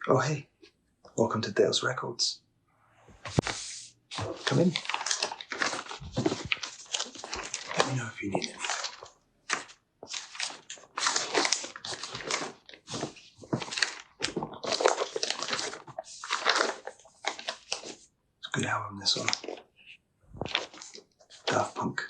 Oh, hey. Welcome to Dale's Records. Come in. Let me know if you need anything. It's a good album, this one. Daft Punk.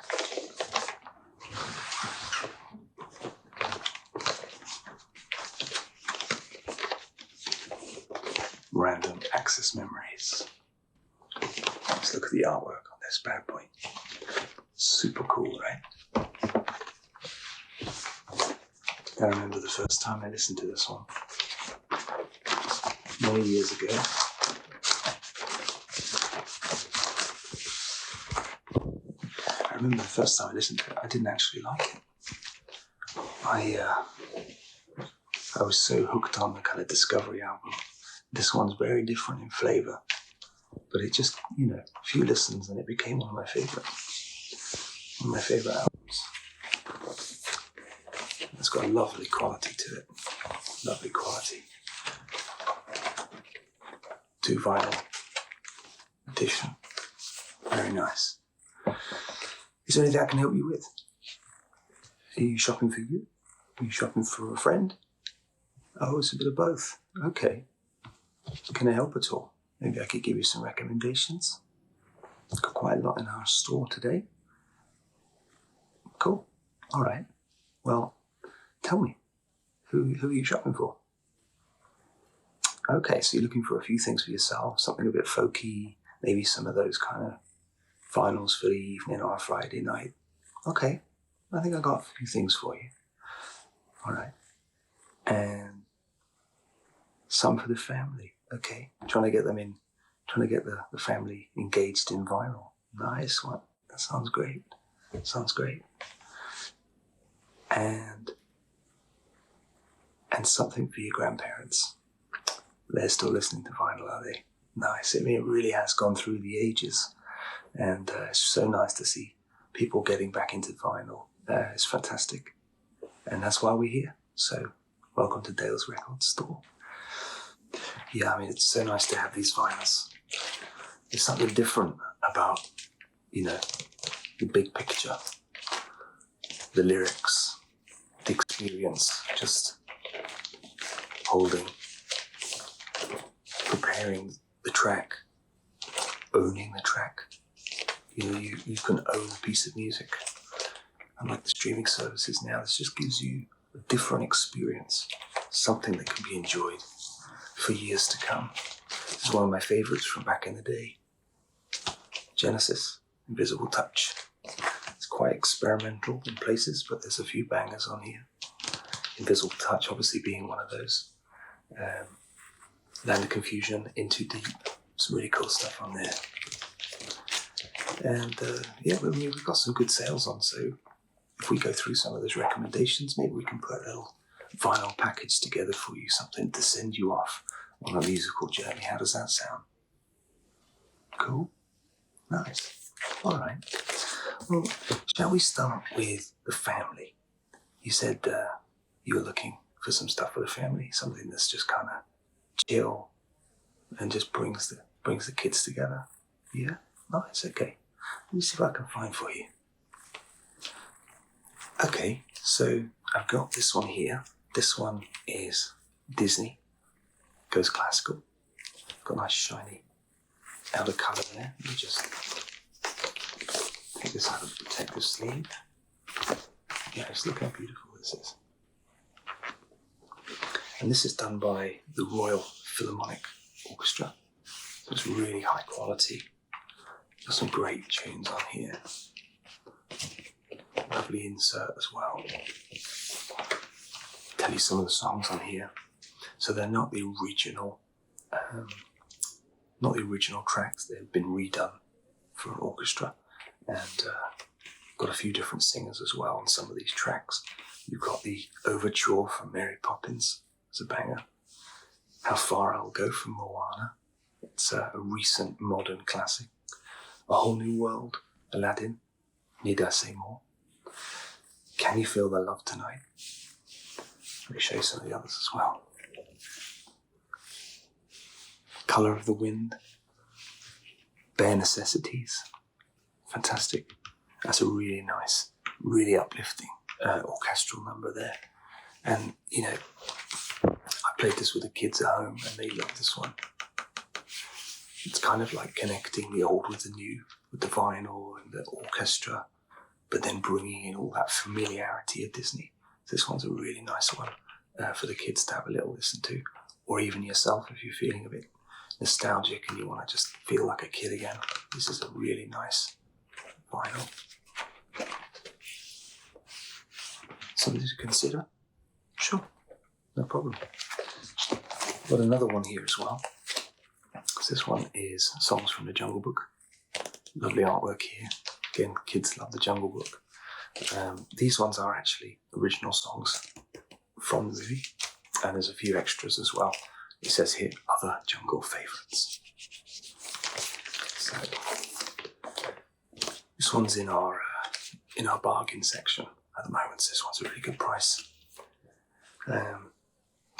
Random access memories. Let's look at the artwork on this bad boy. Super cool, right? I remember the first time I listened to this one. Many years ago. I remember the first time I listened to it, I didn't actually like it. I was so hooked on the kind of Discovery album. This one's very different in flavour, but it just, a few listens and it became one of my favourites. One of my favourite albums. It's got a lovely quality to it. Lovely quality. 2 vinyl edition. Very nice. Is there anything I can help you with? Are you shopping for you? Are you shopping for a friend? Oh, it's a bit of both. Okay. Can I help at all? Maybe I could give you some recommendations. I've got quite a lot in our store today. Cool. All right. Well, tell me, who are you shopping for? Okay, so you're looking for a few things for yourself, something a bit folky, maybe some of those kind of vinyls for the evening or a Friday night. Okay, I think I got a few things for you. All right. And some for the family. Okay, trying to get the family engaged in vinyl. Nice one. That sounds great. Sounds great. And something for your grandparents. They're still listening to vinyl, are they? Nice. I mean, it really has gone through the ages. And it's so nice to see people getting back into vinyl. It's fantastic. And that's why we're here. So, welcome to Dale's Record Store. Yeah, I mean, it's so nice to have these vinyls. There's something different about, the big picture, the lyrics, the experience, just holding, preparing the track, owning the track. You can own a piece of music. Unlike the streaming services now, this just gives you a different experience, something that can be enjoyed for years to come. This is one of my favorites from back in the day. Genesis, Invisible Touch. It's quite experimental in places, but there's a few bangers on here. Invisible Touch obviously being one of those. Land of Confusion, Into Deep. Some really cool stuff on there. And we've got some good sales on, so if we go through some of those recommendations, maybe we can put a little vinyl package together for you, something to send you off on a musical journey. How does that sound? Cool? Nice. All right. Well, shall we start with the family? You said you were looking for some stuff for the family, something that's just kind of chill and just brings the kids together. Yeah? Nice, okay. Let me see if I can find for you. Okay, so I've got this one here. This one is Disney. Goes classical. Got a nice shiny outer colour there. Let me just take this out of the protective sleeve. Yeah, just look how beautiful this is. And this is done by the Royal Philharmonic Orchestra. So it's really high quality. Got some great tunes on here. Lovely insert as well. Tell you some of the songs on here. So they're not the original tracks. They've been redone for an orchestra, and got a few different singers as well on some of these tracks. You've got the overture from Mary Poppins. It's a banger. How Far I'll Go from Moana. It's a recent modern classic. A Whole New World, Aladdin. Need I Say More? Can You Feel the Love Tonight? Let me show you some of the others as well. Colour of the Wind, Bare Necessities. Fantastic. That's a really nice, really uplifting orchestral number there. And, you know, I played this with the kids at home and they love this one. It's kind of like connecting the old with the new, with the vinyl and the orchestra, but then bringing in all that familiarity of Disney. This one's a really nice one for the kids to have a little listen to, or even yourself if you're feeling a bit nostalgic and you want to just feel like a kid again. This is a really nice vinyl. Something to consider? Sure, no problem. Got another one here as well. This one is Songs from the Jungle Book. Lovely artwork here. Again, kids love the Jungle Book. These ones are actually original songs from the movie, and there's a few extras as well. It says here, other jungle favourites. So, this one's in our bargain section at the moment, so this one's a really good price.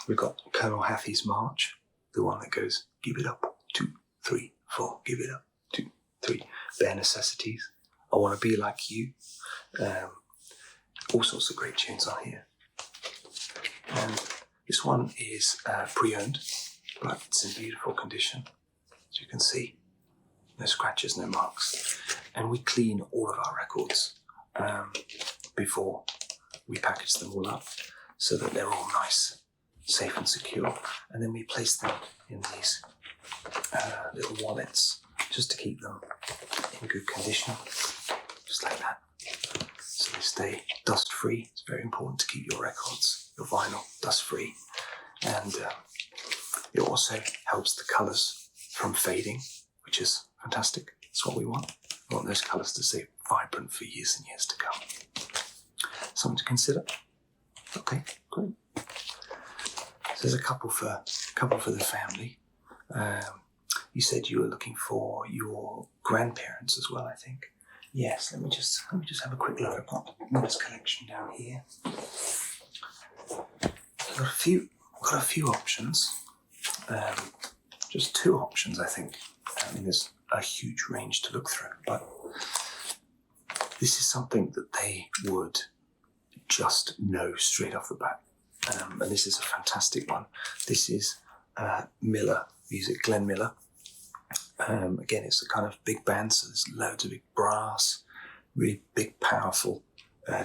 We've got Colonel Hathie's March, the one that goes, give it up, 2, 3, 4, give it up, 2, 3. Bare Necessities, I Want to Be Like You. All sorts of great tunes on here. And this one is pre-owned, but it's in beautiful condition. As you can see, no scratches, no marks. And we clean all of our records before we package them all up so that they're all nice, safe and secure. And then we place them in these little wallets just to keep them in good condition, just like that. So they stay dust-free. It's very important to keep your records, your vinyl, dust-free. And it also helps the colours from fading, which is fantastic. That's what we want. We want those colours to stay vibrant for years and years to come. Something to consider. Okay, great. So there's a couple for the family. You said you were looking for your grandparents as well, I think. Yes, let me just have a quick look. I've got this collection down here. Got a few options. Just 2 options, I think. I mean, there's a huge range to look through, but this is something that they would just know straight off the bat. And this is a fantastic one. This is Miller music, Glenn Miller. Again, it's a kind of big band, so there's loads of big brass, really big, powerful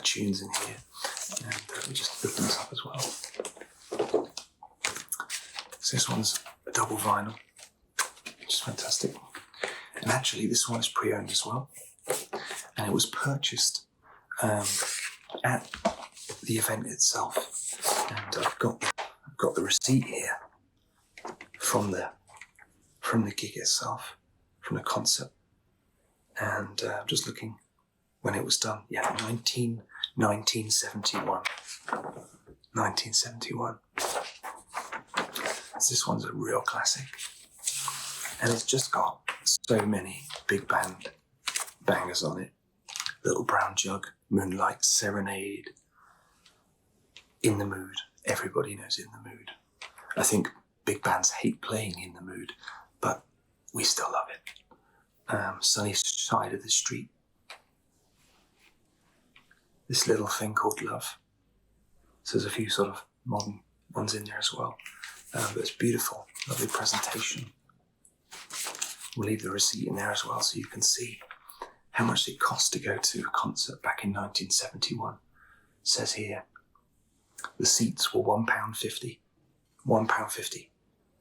tunes in here. And we just open this up as well. So this one's a double vinyl, which is fantastic. And actually, this one is pre-owned as well. And it was purchased at the event itself. And I've got the receipt here from the gig itself, from the concert. And I'm just looking when it was done. Yeah, 1971. 1971. So this one's a real classic. And it's just got so many big band bangers on it. Little Brown Jug, Moonlight Serenade, In the Mood. Everybody knows In the Mood. I think big bands hate playing In the Mood, but we still love it. Sunny Side of the Street. This Little Thing Called Love. So there's a few sort of modern ones in there as well. But it's beautiful, lovely presentation. We'll leave the receipt in there as well so you can see how much it cost to go to a concert back in 1971. It says here, the seats were £1.50. £1.50.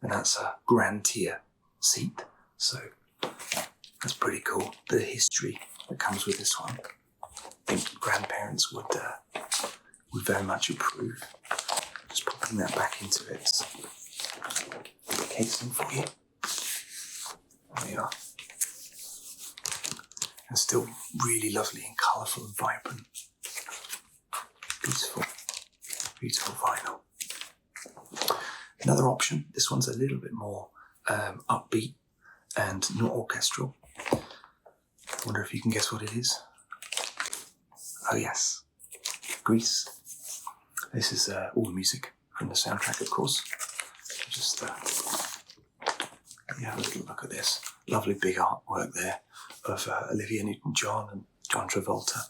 And that's a grand tier seat. So that's pretty cool. Bit of history that comes with this one. I think grandparents would very much approve. Just popping that back into its casing for you. There we are. And still really lovely and colourful and vibrant. Beautiful, beautiful vinyl. Another option, this one's a little bit more upbeat and not orchestral. I wonder if you can guess what it is. Oh yes, Grease. This is all the music from the soundtrack, of course. Just You have a little look at this. Lovely big artwork there of Olivia Newton-John and John Travolta.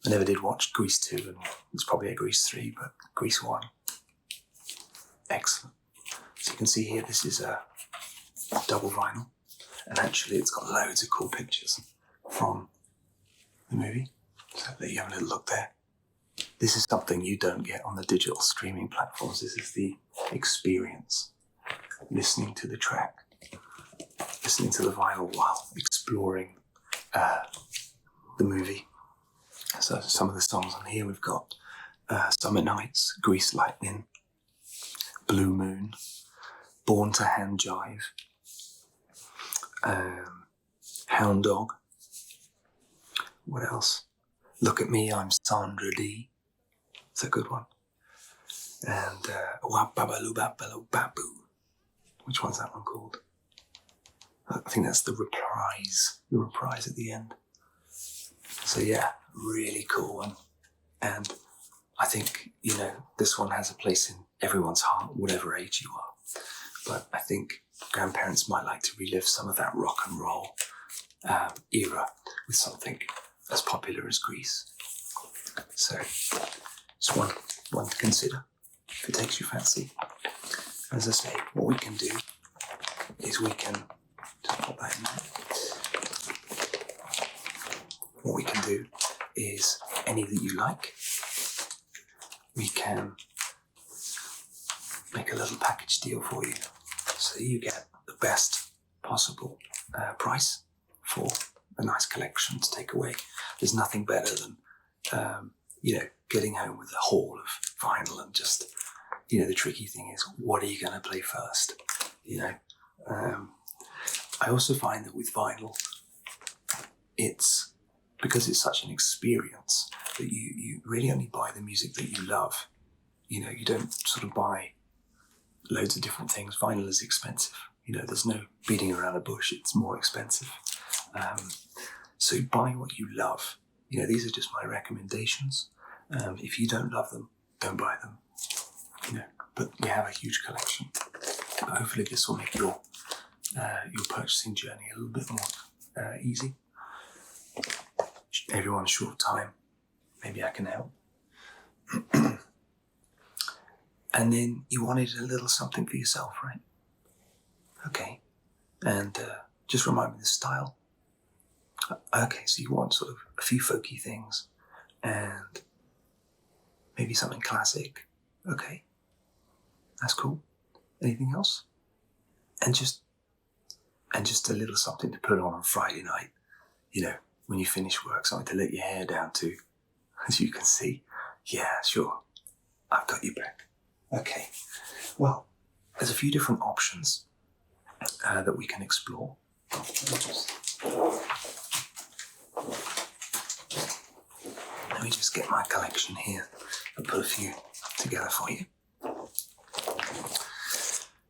I never did watch Grease 2, and it's probably a Grease 3, but Grease 1. Excellent. So you can see here, this is a double vinyl, and actually it's got loads of cool pictures from the movie. So there you have a little look there. This is something you don't get on the digital streaming platforms. This is the experience. Listening to the track, listening to the vinyl while exploring the movie. So some of the songs on here, we've got Summer Nights, Grease Lightning, Blue Moon, Born to Hand Jive, Hound Dog. What else? Look at Me, I'm Sandra Dee. It's a good one. And Wababaloo Babaloo Baboo. Which one's that one called? I think that's the reprise at the end. So yeah, really cool one. And I think, this one has a place in everyone's heart, whatever age you are. But I think grandparents might like to relive some of that rock and roll era with something as popular as Grease. So it's one to consider if it takes your fancy. As I say, what we can do is we can just pop that in there. What we can do is any that you like, we can make a little package deal for you, so you get the best possible price for a nice collection to take away. There's nothing better than getting home with a haul of vinyl and just. The tricky thing is, what are you going to play first? I also find that with vinyl, it's because it's such an experience that you really only buy the music that you love. You don't sort of buy loads of different things. Vinyl is expensive. There's no beating around a bush. It's more expensive. So buy what you love. These are just my recommendations. If you don't love them, don't buy them. But we have a huge collection. But hopefully this will make your purchasing journey a little bit more easy. Everyone's short of time. Maybe I can help. And then you wanted a little something for yourself, right? Okay. And just remind me the style. Okay, so you want sort of a few folky things and maybe something classic. Okay. That's cool. Anything else? And just a little something to put on Friday night. When you finish work, something to let your hair down to. As you can see. Yeah, sure. I've got you back. Okay. Well, there's a few different options that we can explore. Let me just get my collection here and put a few together for you.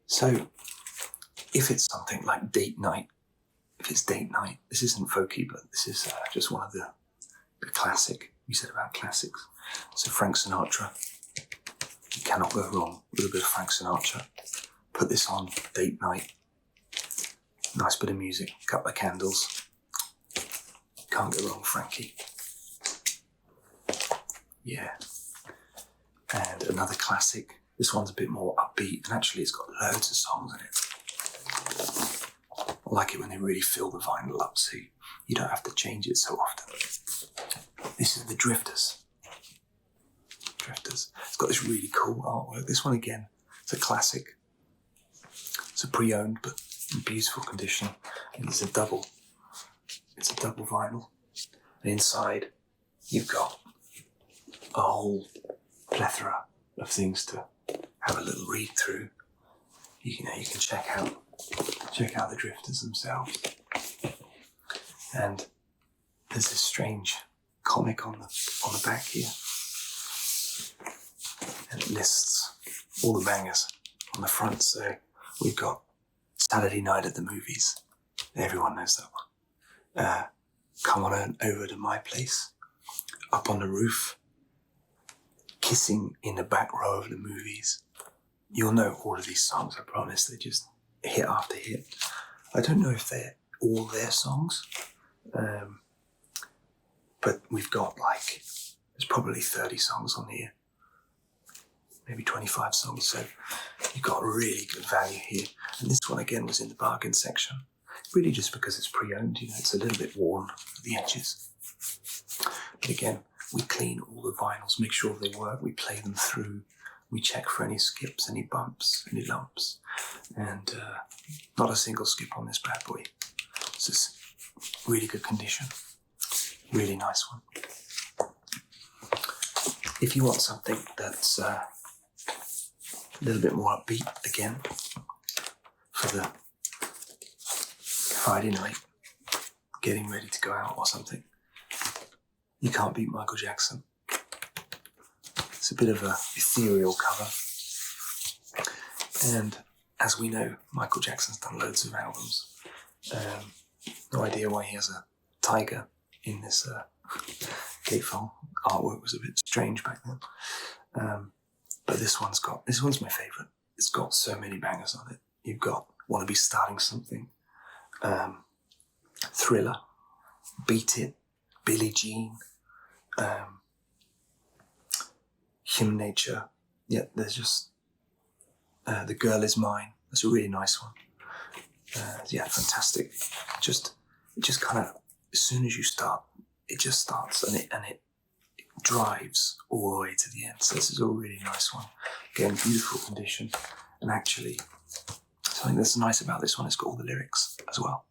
So, if it's something like date night, this isn't folky, but this is just one of the classic, we said about classics. So Frank Sinatra, you cannot go wrong with a bit of Frank Sinatra. Put this on, date night, nice bit of music, couple of candles. Can't go wrong, Frankie. Yeah. And another classic. This one's a bit more upbeat, and actually it's got loads of songs in it. I like it when they really fill the vinyl up, so you don't have to change it so often. This is the Drifters. It's got this really cool artwork. This one again, it's a classic. It's a pre-owned, but in beautiful condition. And it's a double vinyl. And inside, you've got a whole plethora of things to have a little read through. You can check out the Drifters themselves. And there's this strange comic on the back here. And it lists all the bangers on the front. So we've got Saturday Night at the Movies. Everyone knows that one. Come on over to my place. Up on the roof. Kissing in the back row of the movies. You'll know all of these songs, I promise. They're just hit after hit. I don't know if they're all their songs, but we've got there's probably 30 songs on here, maybe 25 songs, so you've got really good value here. And this one again was in the bargain section, really just because it's pre-owned, it's a little bit worn at the edges. But again, we clean all the vinyls, make sure they work, we play them through, we check for any skips, any bumps, any lumps, and not a single skip on this bad boy. This is really good condition, really nice one. If you want something that's a little bit more upbeat, again, for the Friday night, getting ready to go out or something, you can't beat Michael Jackson. It's a bit of a ethereal cover. And as we know, Michael Jackson's done loads of albums. No idea why he has a tiger in this gatefold. Artwork was a bit strange back then. But this one's my favourite. It's got so many bangers on it. You've got Wanna Be Starting Something, Thriller, Beat It, Billie Jean, Hymn Nature. Yeah, there's just The Girl Is Mine. That's a really nice one. Yeah, fantastic. It just kind of, as soon as you start, it just starts and it drives all the way to the end. So this is a really nice one. Again, beautiful condition. And actually, something that's nice about this one, it's got all the lyrics as well.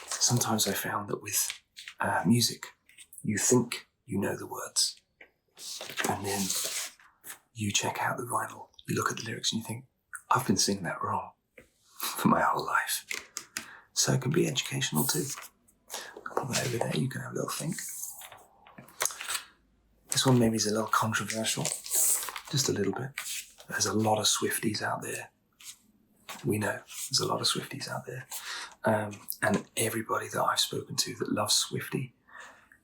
Sometimes I found that with music, you think you know the words, and then you check out the vinyl, you look at the lyrics and you think, I've been singing that wrong for my whole life. So it can be educational too. Put that over there, you can have a little think. This one maybe is a little controversial, just a little bit. There's a lot of Swifties out there. We know there's a lot of Swifties out there. And everybody that I've spoken to that loves Swiftie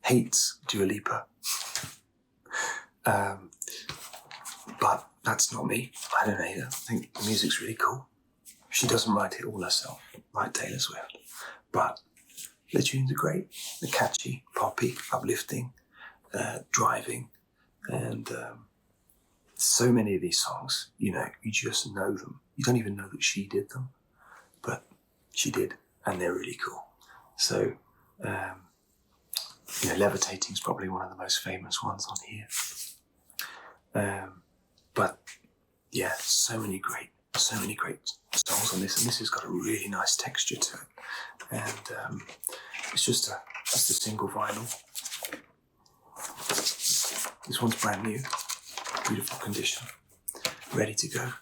hates Dua Lipa. But that's not me. I don't hate her. I think the music's really cool. She doesn't write it all herself, like Taylor Swift. But the tunes are great. They're catchy, poppy, uplifting, driving. And so many of these songs, you just know them. You don't even know that she did them. But she did, and they're really cool. So, Levitating is probably one of the most famous ones on here. But yeah, so many great songs on this, and this has got a really nice texture to it. And it's just a single vinyl. This one's brand new, beautiful condition, ready to go.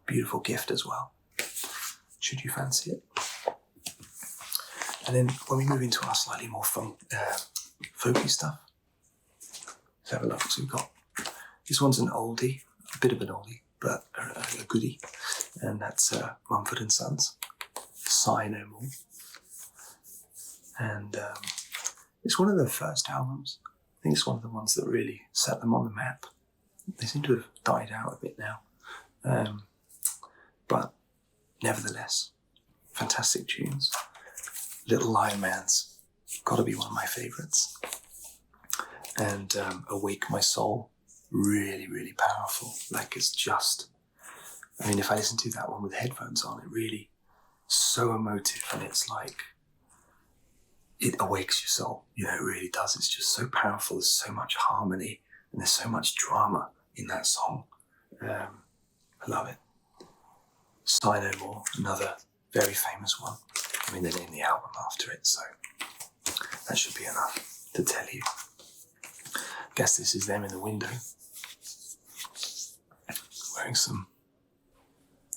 Beautiful gift as well, should you fancy it. And then when we move into our slightly more folky stuff, let's have a look. So we've got, this one's an oldie, a bit of an oldie, but a goodie, and that's Mumford & Sons, Sigh No More. And it's one of their first albums. I think it's one of the ones that really set them on the map. They seem to have died out a bit now. But nevertheless, fantastic tunes. Little Lion Man's got to be one of my favourites. And Awake My Soul, really, really powerful. It's just, if I listen to that one with headphones on, it really, so emotive, and it's like, it awakes your soul. It really does. It's just so powerful. There's so much harmony, and there's so much drama in that song. I love it. Sigh No More, another very famous one. They named the album after it, so that should be enough to tell you. I guess this is them in the window, wearing some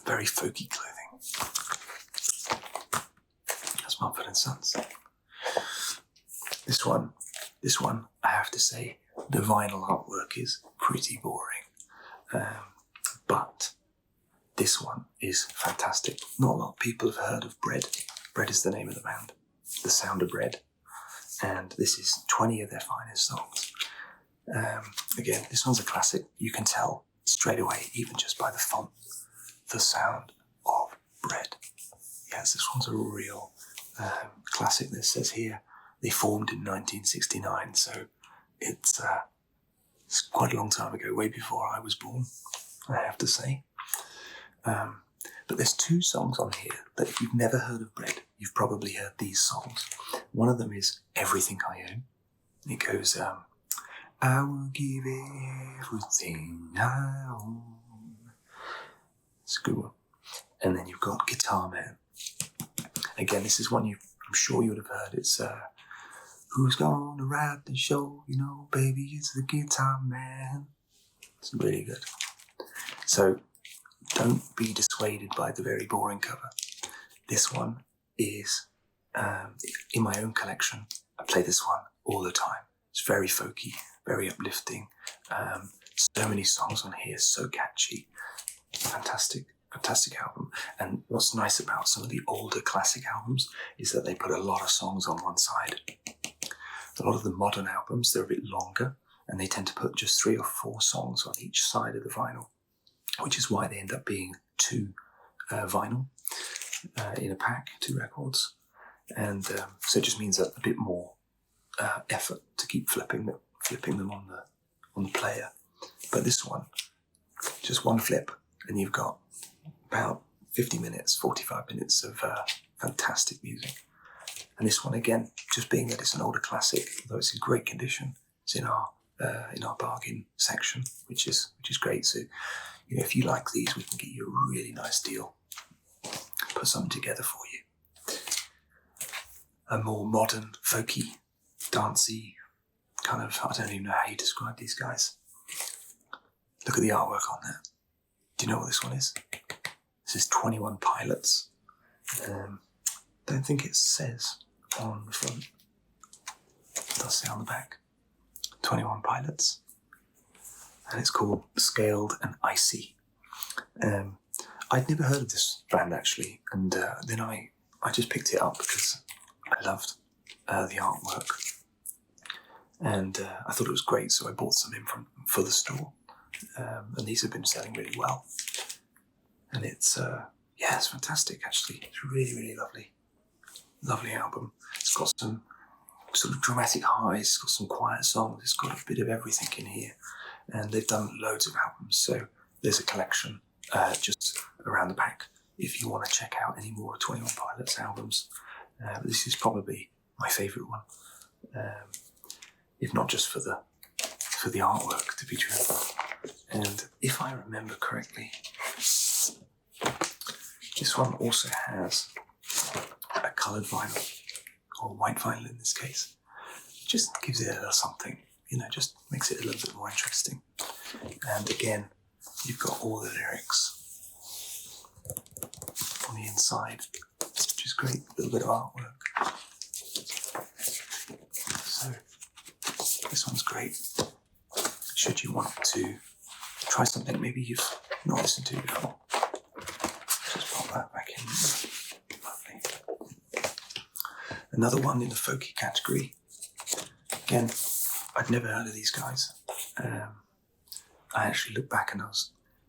very folky clothing. That's Mumford & Sons. This one, I have to say, the vinyl artwork is pretty boring. But this one is fantastic. Not a lot of people have heard of Bread. Bread is the name of the band, The Sound of Bread. And this is 20 of their finest songs. Again, this one's a classic. You can tell straight away, even just by the font, the sound, yes, this one's a real classic. This says here they formed in 1969, so it's quite a long time ago, way before I was born, I have to say. But there's two songs on here that if you've never heard of Bread, you've probably heard these songs. One of them is Everything I Own. It goes, I will give everything I own. It's a good one. And then you've got Guitar Man. Again, this is one I'm sure you would have heard. It's, who's gonna ride the show? You know, baby, it's the Guitar Man. It's really good. So, don't be dissuaded by the very boring cover. This one is in my own collection. I play this one all the time. It's very folky, very uplifting. So many songs on here, so catchy. Fantastic album. And what's nice about some of the older classic albums is that they put a lot of songs on one side. A lot of the modern albums, they're a bit longer, and they tend to put just 3 or 4 songs on each side of the vinyl, which is why they end up being 2 vinyl in a pack, 2 records. And so it just means a bit more effort to keep flipping them on the player. But this one, just one flip, and you've got about 50 minutes, 45 minutes of fantastic music. And this one, again, just being that it's an older classic, though it's in great condition, it's in our bargain section, which is great. So, you know, if you like these, we can get you a really nice deal. Put something together for you. A more modern, folky, dancey kind of, I don't even know how you describe these guys. Look at the artwork on that. Do you know what this one is? This is 21 Pilots. Don't think it says on the front. It does say on the back. 21 Pilots. And it's called Scaled and Icy. I'd never heard of this band actually, and then I just picked it up because I loved the artwork. And I thought it was great, so I bought some in for the store. And these have been selling really well. And it's fantastic actually. It's really, really lovely. Lovely album. It's got some sort of dramatic highs, it's got some quiet songs, it's got a bit of everything in here. And they've done loads of albums, so there's a collection just around the back if you want to check out any more 21 Pilots albums. This is probably my favourite one, if not just for the artwork, to be true. And if I remember correctly, this one also has a coloured vinyl, or white vinyl in this case. It just gives it a little something, you know, just makes it a little bit more interesting. And again, you've got all the lyrics on the inside, which is great, a little bit of artwork. So, this one's great. Should you want to try something maybe you've not listened to before, just pop that back in. Lovely. Another one in the folky category. Again, I'd never heard of these guys. I actually looked back and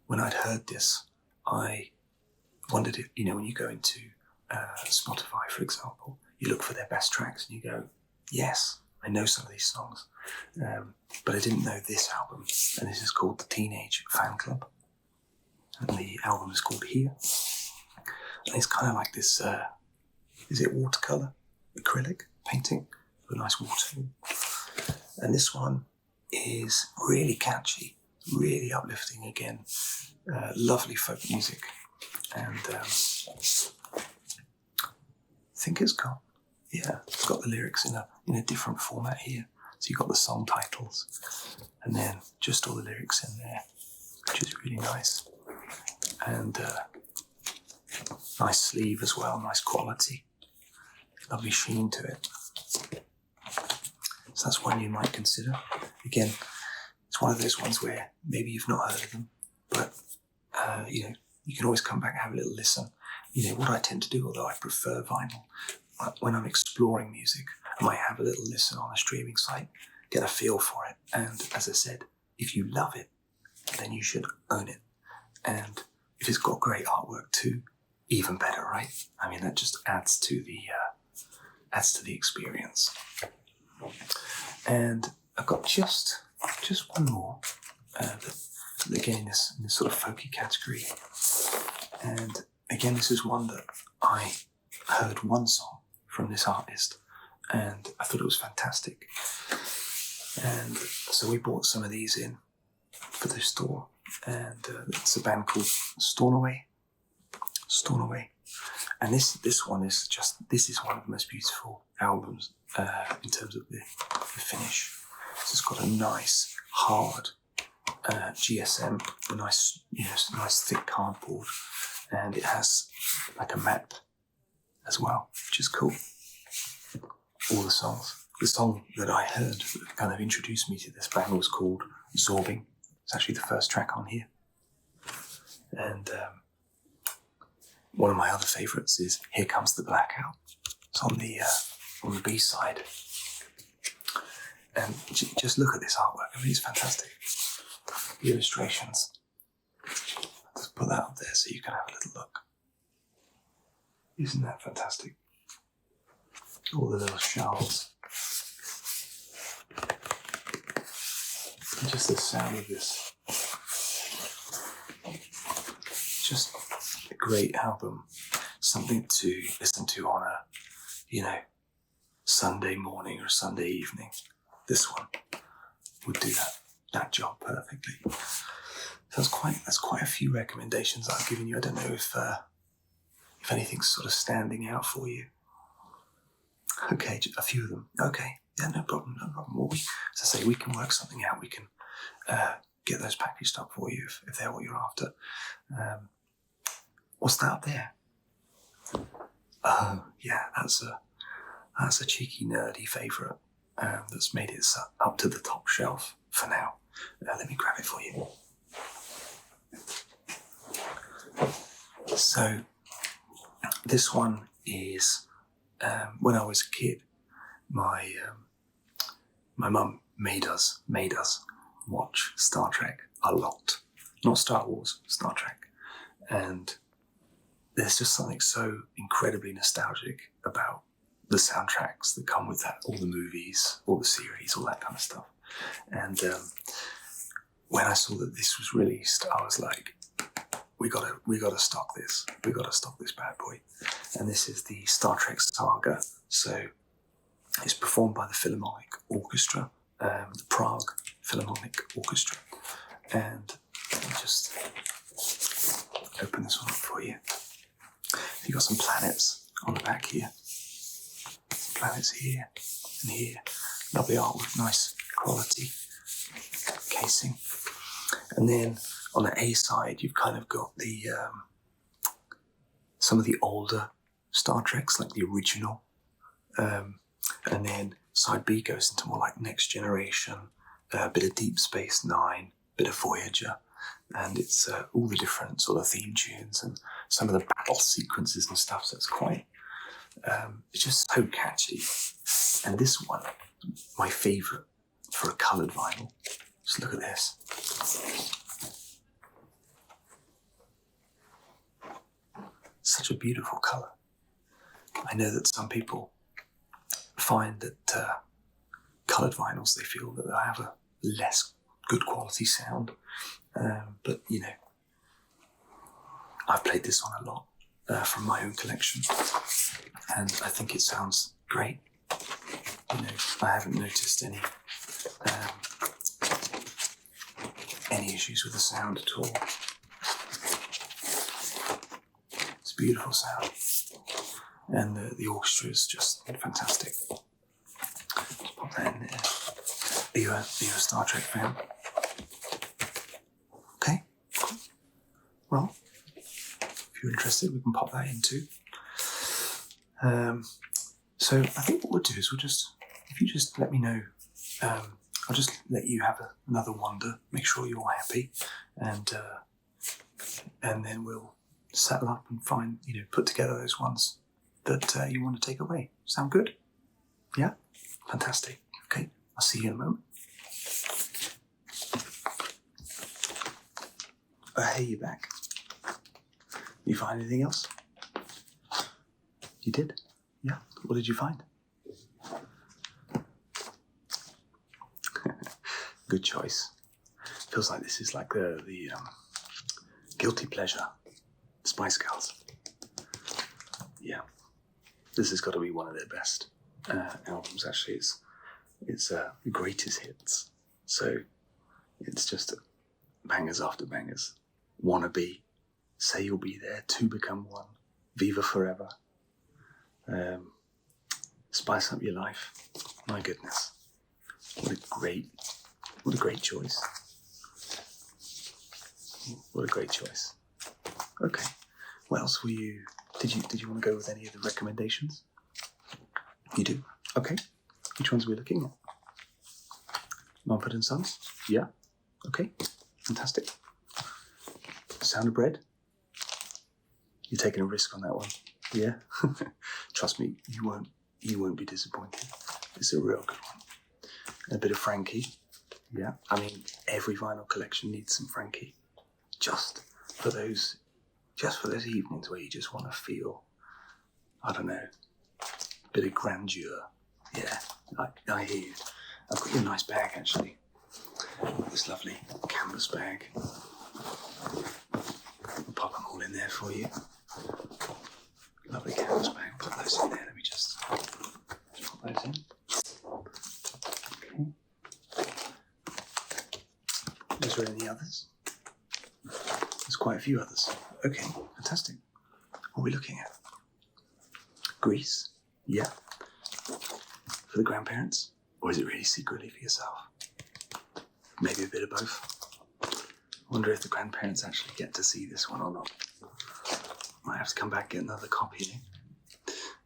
when I'd heard this, I wondered if, you know, when you go into Spotify, for example, you look for their best tracks and you go, yes, I know some of these songs. But I didn't know this album, and this is called The Teenage Fan Club. And the album is called Here. And it's kind of like this, is it watercolour? Acrylic painting with a nice water. And this one is really catchy, really uplifting again. Lovely folk music. And I think it's got the lyrics in a different format here. So you've got the song titles and then just all the lyrics in there, which is really nice. And nice sleeve as well, nice quality. Lovely sheen to it. So that's one you might consider. Again, it's one of those ones where maybe you've not heard of them, but you know, you can always come back and have a little listen. You know, what I tend to do, although I prefer vinyl, when I'm exploring music, I might have a little listen on a streaming site, get a feel for it. And as I said, if you love it, then you should own it. And if it's got great artwork too, even better, right? I mean, that just adds to the experience. And I've got just one more, again in this sort of folky category. And again, this is one that I heard one song from this artist, and I thought it was fantastic. And so we bought some of these in for the store, and it's a band called Stornoway. And this one is one of the most beautiful albums in terms of the finish. So it's got a nice hard GSM, a nice thick cardboard, and it has like a map as well, which is cool. All the songs. The song that I heard that kind of introduced me to this band was called Zorbing. It's actually the first track on here. And one of my other favourites is Here Comes the Blackout. It's on the B-side. And just look at this artwork. I mean, it's fantastic. The illustrations. I'll just put that up there so you can have a little look. Isn't that fantastic? All the little shells. And just the sound of this. Just a great album. Something to listen to on a, Sunday morning or Sunday evening. This one would do that job perfectly. So that's quite a few recommendations I've given you. I don't know if anything's sort of standing out for you. Okay, a few of them. Okay, yeah, no problem. Well, as I say, we can work something out. We can get those packaged up for you if they're what you're after. What's that up there? Oh, yeah, that's a cheeky, nerdy favourite that's made it up to the top shelf for now. Let me grab it for you. So, this one is, when I was a kid, my mum made us watch Star Trek a lot. Not Star Wars, Star Trek. And there's just something so incredibly nostalgic about the soundtracks that come with that, all the movies, all the series, all that kind of stuff. And when I saw that this was released, I was like, we gotta stock this. We gotta stock this bad boy. And this is the Star Trek Saga. So it's performed by the Philharmonic Orchestra, the Prague Philharmonic Orchestra. And let me just open this one up for you. You've got some planets on the back here. Some planets here and here. Lovely artwork, nice quality casing. And then on the A side, you've kind of got the some of the older Star Treks, like the original. And then side B goes into more like Next Generation, a bit of Deep Space Nine, a bit of Voyager. And it's all the different sort of theme tunes and some of the battle sequences and stuff. So it's quite, it's just so catchy. And this one, my favourite for a coloured vinyl. Just look at this. Such a beautiful colour. I know that some people find that coloured vinyls, they feel that they have a less good quality sound. But, I've played this one a lot from my own collection, and I think it sounds great. I haven't noticed any issues with the sound at all. It's a beautiful sound, and the orchestra is just fantastic. Just pop that in there. Are you a Star Trek fan? Okay, cool. Well, if you're interested, we can pop that in too. So I think what we'll do is if you just let me know, I'll just let you have another wander, make sure you're happy, and then we'll settle up and find, put together those ones that you want to take away. Sound good? Yeah? Fantastic. Okay, I'll see you in a moment. Hey, you're back. You find anything else? You did? Yeah. What did you find? Good choice. Feels like this is like the guilty pleasure. Spice Girls. Yeah. This has got to be one of their best albums, actually. It's greatest hits. So it's just bangers after bangers. Wanna Be, Say You'll Be There, Two Become One, Viva Forever, Spice Up Your Life. My goodness. What a great choice. What a great choice. Okay. What else were you... Did you want to go with any of the recommendations? You do? Okay. Which ones are we looking at? Mumford & Sons? Yeah. Okay. Fantastic. Sound of Bread? You're taking a risk on that one. Yeah. Trust me, you won't be disappointed. It's a real good one. And a bit of Frankie. Yeah. I mean, every vinyl collection needs some Frankie. Just for those evenings where you just want to feel, I don't know, a bit of grandeur. Yeah, I hear you. I've got you a nice bag, actually. This lovely canvas bag. I'll pop them all in there for you. Lovely canvas bag. Put those in there. Let me just pop those in. Okay. Is there any others? There's quite a few others. Okay, fantastic. What are we looking at? Grease? Yeah. For the grandparents? Or is it really secretly for yourself? Maybe a bit of both. I wonder if the grandparents actually get to see this one or not. Might have to come back and get another copy.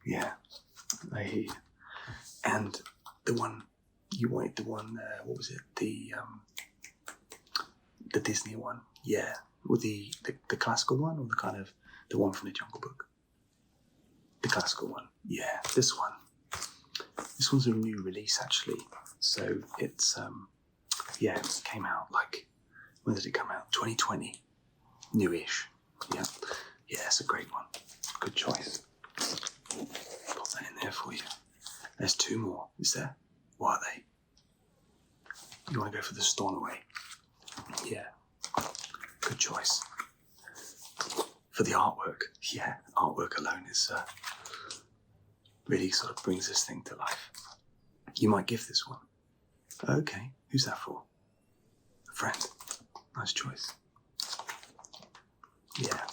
Yeah, I hear you. And the one, you wanted the one, what was it? The Disney one. Yeah. With the classical one, or the one from the Jungle Book? The classical one. Yeah, this one. This one's a new release, actually. So it's, it came out when did it come out? 2020. Newish. Yeah. Yeah, it's a great one. Good choice. Pop that in there for you. There's two more, is there? What are they? You want to go for the Stornoway? Yeah. Good choice. For the artwork. Yeah, artwork alone is really sort of brings this thing to life. You might give this one. Okay, who's that for? A friend. Nice choice. Yeah.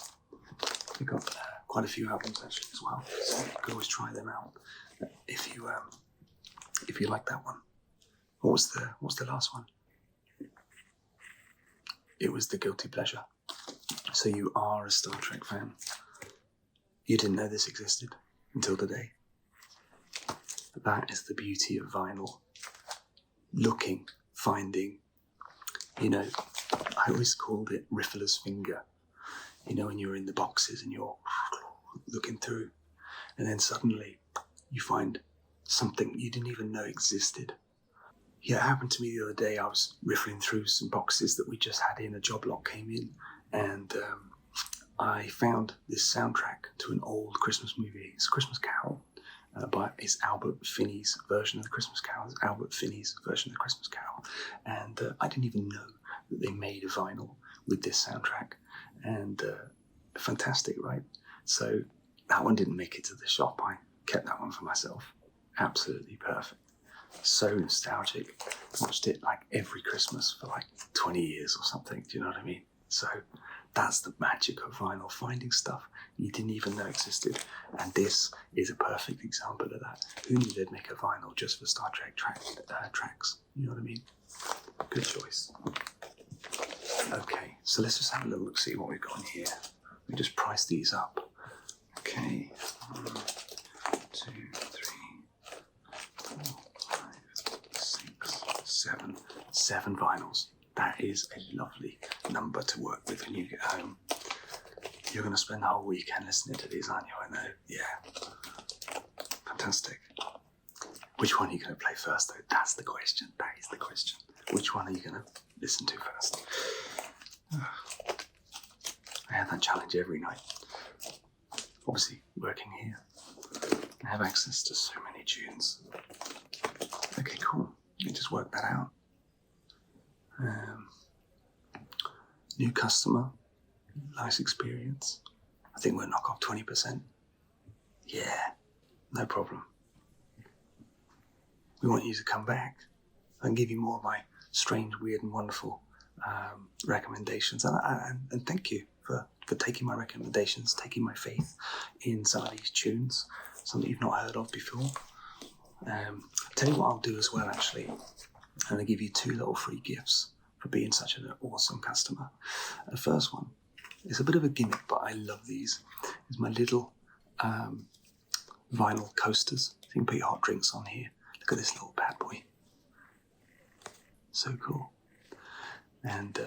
We've got quite a few albums actually as well, so you could always try them out if you like that one. What was the last one? It was the Guilty Pleasure. So you are a Star Trek fan. You didn't know this existed until today. That is the beauty of vinyl. Looking, finding. I always called it Riffler's finger. When you're in the boxes and you're looking through, and then suddenly you find something you didn't even know existed. Yeah, it happened to me the other day. I was riffling through some boxes that we just had in. A job lot came in, and I found this soundtrack to an old Christmas movie. It's Christmas Carol, but it's Albert Finney's version of the Christmas Carol. It's Albert Finney's version of the Christmas Carol. And I didn't even know that they made a vinyl with this soundtrack. And fantastic, right? So that one didn't make it to the shop. I kept that one for myself. Absolutely perfect. So nostalgic. Watched it every Christmas for 20 years or something. Do you know what I mean? So that's the magic of vinyl, finding stuff you didn't even know existed. And this is a perfect example of that. Who knew they'd make a vinyl just for Star Trek tracks? You know what I mean? Good choice. Okay, so let's just have a little look, see what we've got in here. We just price these up. Okay, 1, 2, 3, 4, 5, 6, 7. 7 vinyls. That is a lovely number to work with when you get home. You're going to spend the whole weekend listening to these, aren't you? I know. Yeah. Fantastic. Which one are you going to play first, though? That's the question. That is the question. Which one are you going to listen to first? I have that challenge every night. Obviously, working here. I have access to so many tunes. Okay, cool. You just work that out. New customer, nice experience. I think we'll knock off 20%. Yeah, no problem. We want you to come back and give you more of my strange, weird, and wonderful recommendations. And thank you for taking my recommendations, taking my faith in some of these tunes, something you've not heard of before. Tell you what I'll do as well, actually. I'm going to give you 2 little free gifts for being such an awesome customer. The first one is a bit of a gimmick, but I love these. It's my little vinyl coasters. So you can put your hot drinks on here. Look at this little bad boy. So cool. And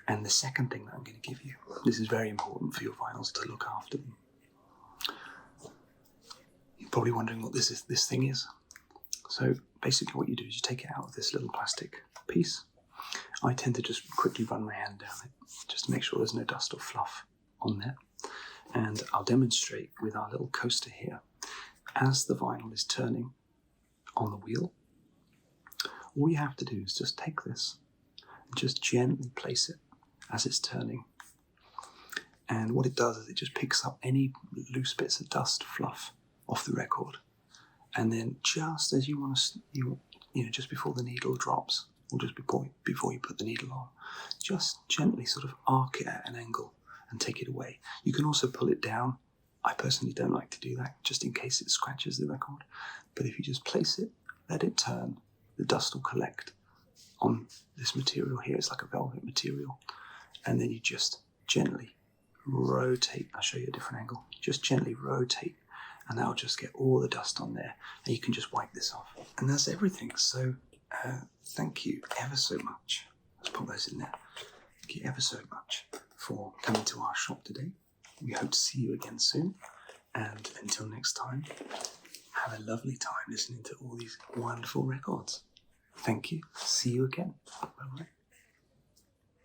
the second thing that I'm going to give you, this is very important for your vinyls to look after them. You're probably wondering what this thing is. So basically what you do is you take it out of this little plastic piece. I tend to just quickly run my hand down it, just to make sure there's no dust or fluff on there. And I'll demonstrate with our little coaster here. As the vinyl is turning on the wheel, all you have to do is just take this and just gently place it as it's turning. And what it does is it just picks up any loose bits of dust, fluff off the record. And then just as you want to, just before the needle drops, or just before you put the needle on, just gently sort of arc it at an angle and take it away. You can also pull it down. I personally don't like to do that, just in case it scratches the record. But if you just place it, let it turn, the dust will collect on this material here. It's like a velvet material. And then you just gently rotate. I'll show you a different angle. Just gently rotate, and that'll just get all the dust on there. And you can just wipe this off. And that's everything. So thank you ever so much. Let's put those in there. Thank you ever so much for coming to our shop today. We hope to see you again soon. And until next time, have a lovely time listening to all these wonderful records. Thank you. See you again. Bye-bye.